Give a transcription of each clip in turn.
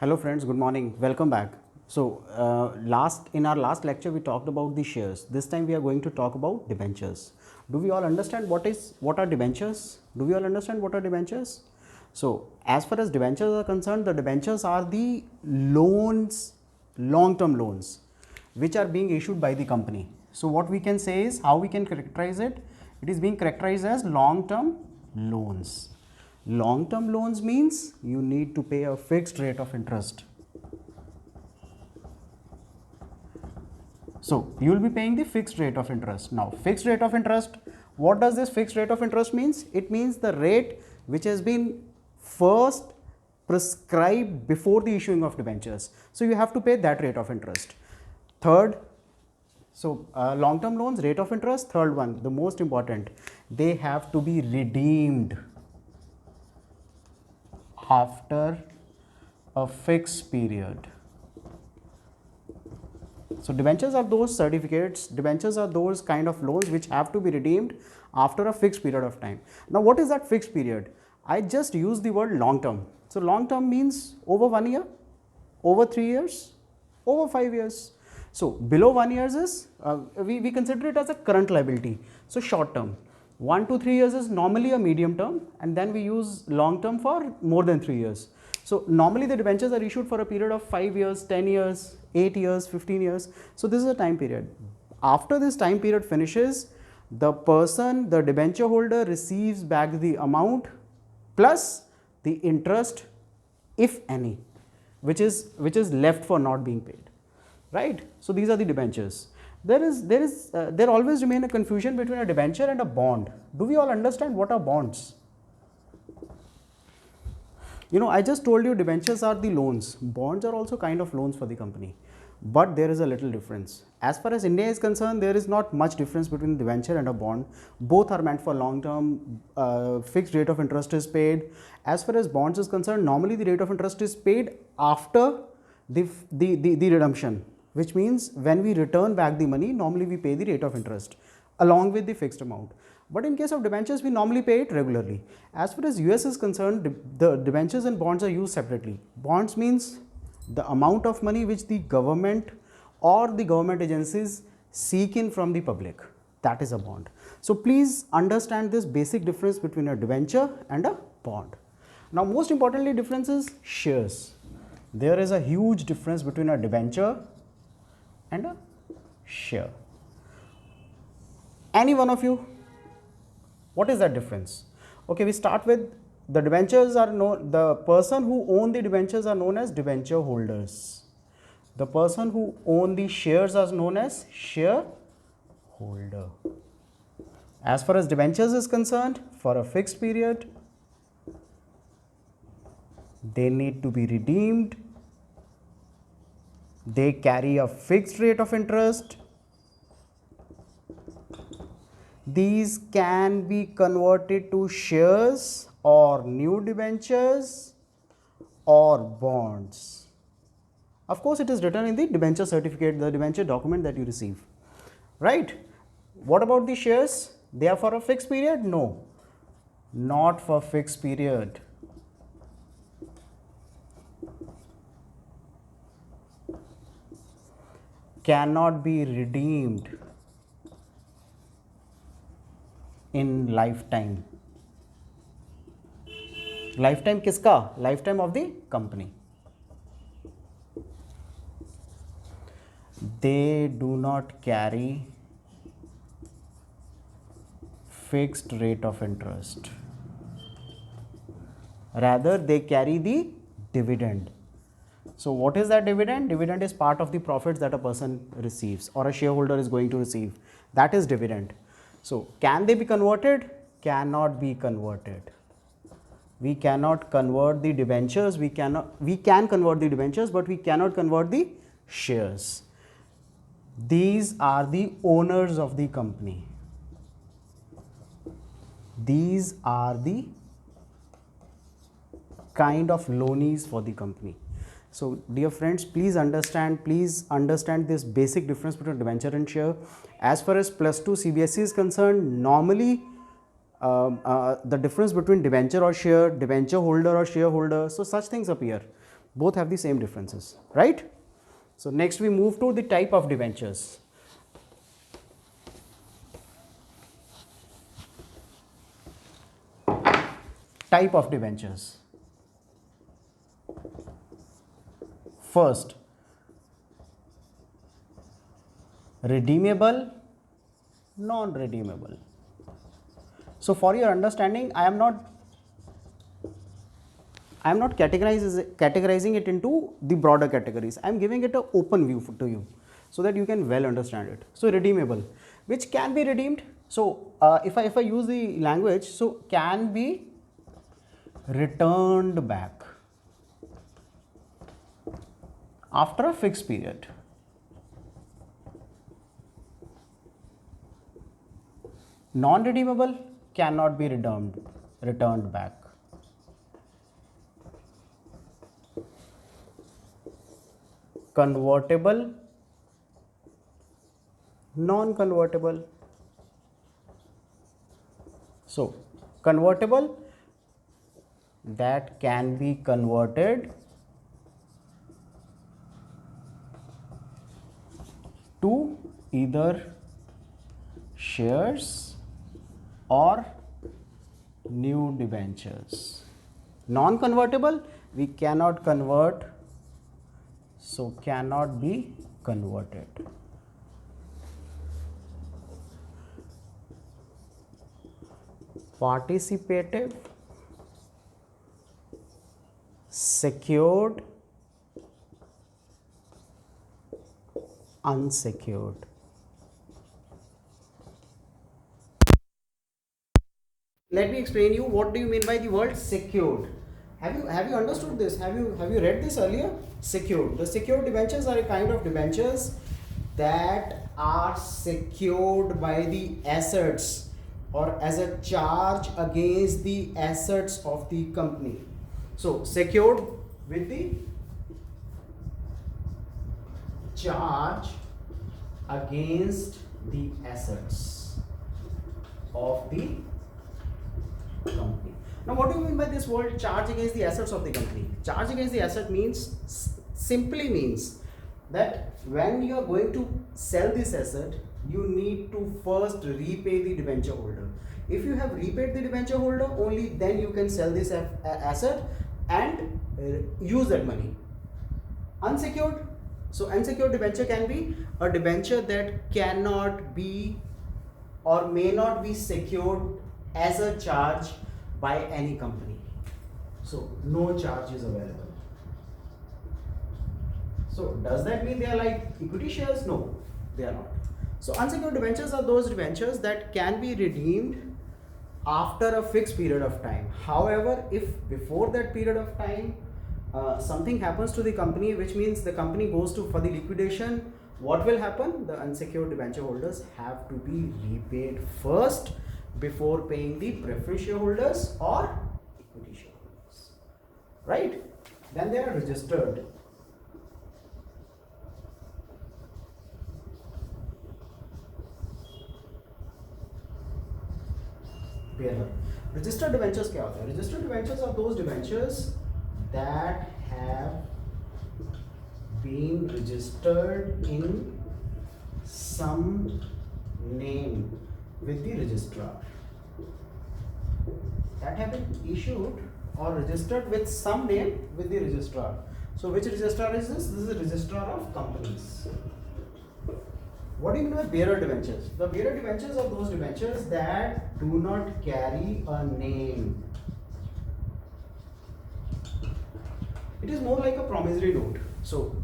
Hello friends, good morning. Welcome back. So, in our last lecture we talked about the shares. This time we are going to talk about debentures. Do we all understand what are debentures? Do we all understand what are debentures? So, as far as debentures are concerned, the debentures are the loans, long-term loans which are being issued by the company. So, what we can say is how we can characterize it. It is being characterized as long-term loans. Long-term loans means you need to pay a fixed rate of interest. So, you will be paying the fixed rate of interest. Now, fixed rate of interest, what does this fixed rate of interest means? It means the rate which has been first prescribed before the issuing of debentures. So, you have to pay that rate of interest. Third, long-term loans, rate of interest. Third one, the most important, they have to be redeemed after a fixed period. So, debentures are those certificates, debentures are those kind of loans which have to be redeemed after a fixed period of time. Now, what is that fixed period? I just use the word long term. So, long term means over 1 year, over 3 years, over 5 years. So, below 1 year is, we consider it as a current liability. So, short term. 1 to 3 years is normally a medium term, and then we use long term for more than 3 years. So, normally the debentures are issued for a period of 5 years, 10 years, 8 years, 15 years. So, this is a time period. After this time period finishes, the person, the debenture holder receives back the amount plus the interest, if any, which is left for not being paid, right? So, these are the debentures. There always remain a confusion between a debenture and a bond. Do we all understand what are bonds? You know, I just told you debentures are the loans. Bonds are also kind of loans for the company, but there is a little difference. As far as India is concerned, there is not much difference between debenture and a bond. Both are meant for long term, fixed rate of interest is paid. As far as bonds is concerned, normally the rate of interest is paid after the redemption, which means when we return back the money, normally we pay the rate of interest along with the fixed amount. But in case of debentures, we normally pay it regularly. As far as US is concerned, the debentures and bonds are used separately. Bonds means the amount of money which the government or the government agencies seek in from the public. That is a bond. So, please understand this basic difference between a debenture and a bond. Now, most importantly, difference is shares. There is a huge difference between a debenture and a share. Any one of you? What is that difference? Okay, we start with the debentures are known, the person who own the debentures are known as debenture holders. The person who own the shares are known as shareholder. As far as debentures is concerned, for a fixed period, they need to be redeemed. They carry a fixed rate of interest. These can be converted to shares or new debentures or bonds. Of course, it is written in the debenture certificate, the debenture document that you receive, right? What about the shares? They are for a fixed period? No, not for fixed period. Cannot be redeemed in lifetime. Lifetime kiska? Lifetime of the company. They do not carry fixed rate of interest. Rather, they carry the dividend. So, what is that dividend? Dividend is part of the profits that a person receives or a shareholder is going to receive. That is dividend. So, can they be converted? Cannot be converted. We cannot convert the debentures. We can convert the debentures, but we cannot convert the shares. These are the owners of the company. These are the kind of loanees for the company. So, dear friends, please understand this basic difference between debenture and share. As far as +2 CBSE is concerned, normally the difference between debenture or share, debenture holder or shareholder, so such things appear. Both have the same differences, right? So next we move to the type of debentures. Type of debentures. First, redeemable, non-redeemable. So for your understanding, I am not categorizing it into the broader categories. I am giving it an open view to you so that you can well understand it. So redeemable, which can be redeemed. So if I use the language, so can be returned back after a fixed period. Non-redeemable cannot be returned back. Convertible, non-convertible. So convertible, that can be converted to either shares or new debentures. Non-convertible, we cannot convert, so cannot be converted. Participative, secured, unsecured. Let me explain you what do you mean by the word secured. Have you understood this? Have you read this earlier? Secured. The secured debentures are a kind of debentures that are secured by the assets or as a charge against the assets of the company. So secured with the charge against the assets of the company. Now what do you mean by this word charge against the assets of the company? Charge against the asset means simply means that when you are going to sell this asset, you need to first repay the debenture holder. If you have repaid the debenture holder, only then you can sell this asset and use that money. Unsecured. So unsecured debenture can be a debenture that cannot be or may not be secured as a charge by any company. So no charge is available. So does that mean they are like equity shares? No, they are not. So unsecured debentures are those debentures that can be redeemed after a fixed period of time. However, if before that period of time something happens to the company, which means the company goes to for the liquidation, what will happen? The unsecured debenture holders have to be repaid first before paying the preference shareholders or equity shareholders, right? Then they are registered. Registered debentures क्या होता है? Registered debentures are those debentures that have been registered in some name with the registrar. That have been issued or registered with some name with the registrar. So which registrar is this? This is the registrar of companies. What do you mean by bearer debentures? The bearer debentures are those debentures that do not carry a name. It is more like a promissory note. So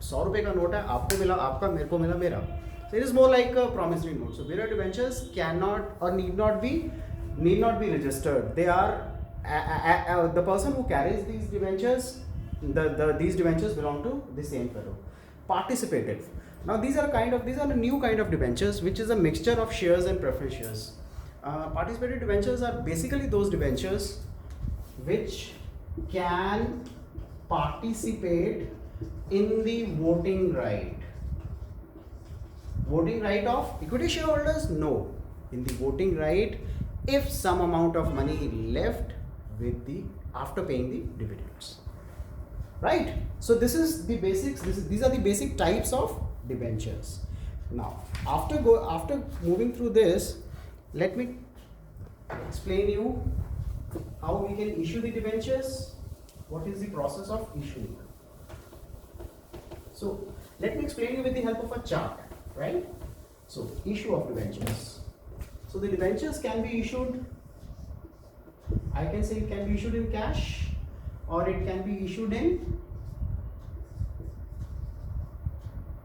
100 रुपए का note है, आपको मिला आपका, मेरे को मिला मेरा. So it is more like a promissory note. So bearer debentures cannot or need not be registered. They are the person who carries these debentures. These debentures belong to the same fellow. Participative. Now these are a new kind of debentures which is a mixture of shares and preference shares. Participative debentures are basically those debentures which can participate in the voting right. Voting right of equity shareholders? No. In the voting right if some amount of money left with the after paying the dividends. right? So this is the basics. These are the basic types of debentures. Now, after moving through this, let me explain you how we can issue the debentures. What is the process of issuing? So let me explain you with the help of a chart, right? So issue of debentures. So the debentures can be issued, I can say it can be issued in cash, or it can be issued in,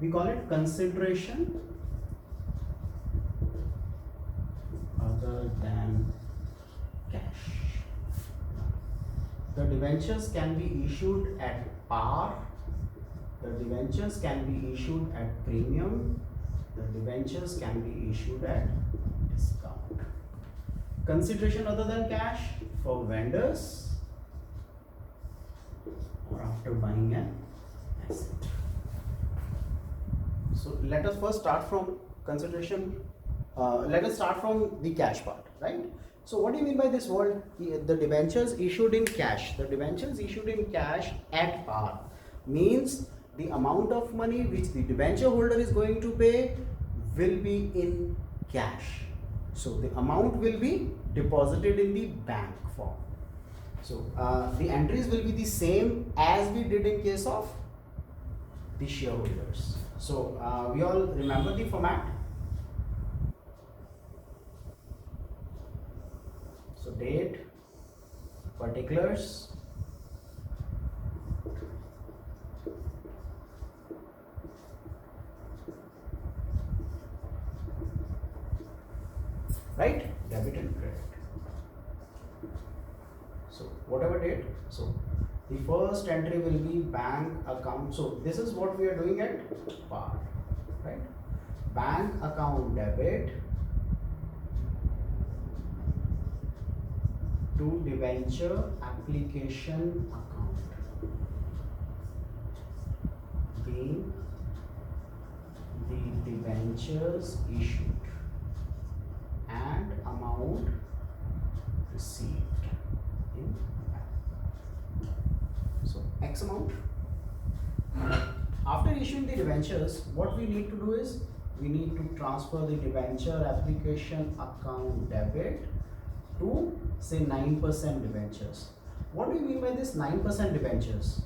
we call it consideration other than cash. The debentures can be issued at par, the debentures can be issued at premium, the debentures can be issued at discount. Consideration other than cash for vendors or after buying an asset. So let us first start from consideration. Let us start from the cash part, right? So what do you mean by this word? The debentures issued in cash. The debentures issued in cash at par means the amount of money which the debenture holder is going to pay will be in cash. So the amount will be deposited in the bank form. So the entries will be the same as we did in case of the shareholders. So we all remember the format. So date, particulars, right? Debit and credit. So whatever date. So the first entry will be bank account. So this is what we are doing at par, right? Bank account debit to debenture application account being the debentures issued and amount received in bank. So X amount. After issuing the debentures, what we need to do is we need to transfer the debenture application account debit to say 9% debentures. What do you mean by this 9% debentures?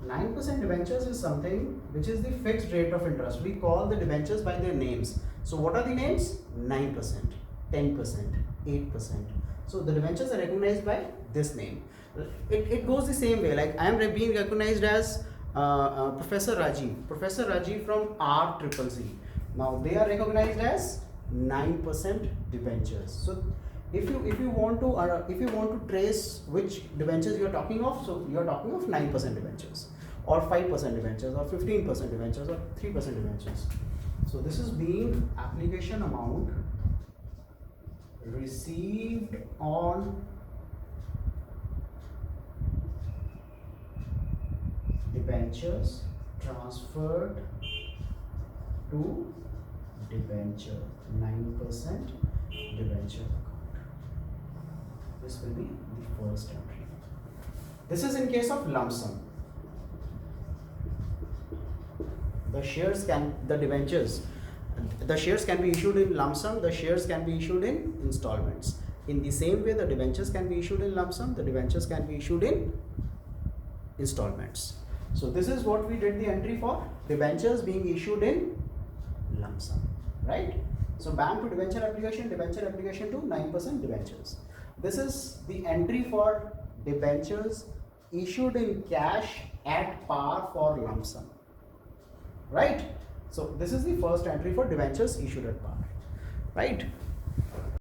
9% debentures is something which is the fixed rate of interest. We call the debentures by their names. So what are the names? 9%, 10%, 8%. So the debentures are recognized by this name. It goes the same way. Like I am being recognized as Professor Rajiv from RCCC. Now they are recognized as 9% debentures. So if you want to trace which debentures you are talking of, so you are talking of 9% debentures, or 5% debentures, or 15% debentures, or 3% debentures. So this is being application amount received on debentures transferred to debenture, 9% debenture account. This will be the first entry. This is in case of lump sum. The shares can be issued in lump sum, the shares can be issued in installments. In the same way, the debentures can be issued in lump sum, the debentures can be issued in installments. So this is what we did the entry for, debentures being issued in lump sum, right? So bank to debenture application to 9% debentures. This is the entry for debentures issued in cash at par for lump sum, right? So this is the first entry for debentures issued at par, right?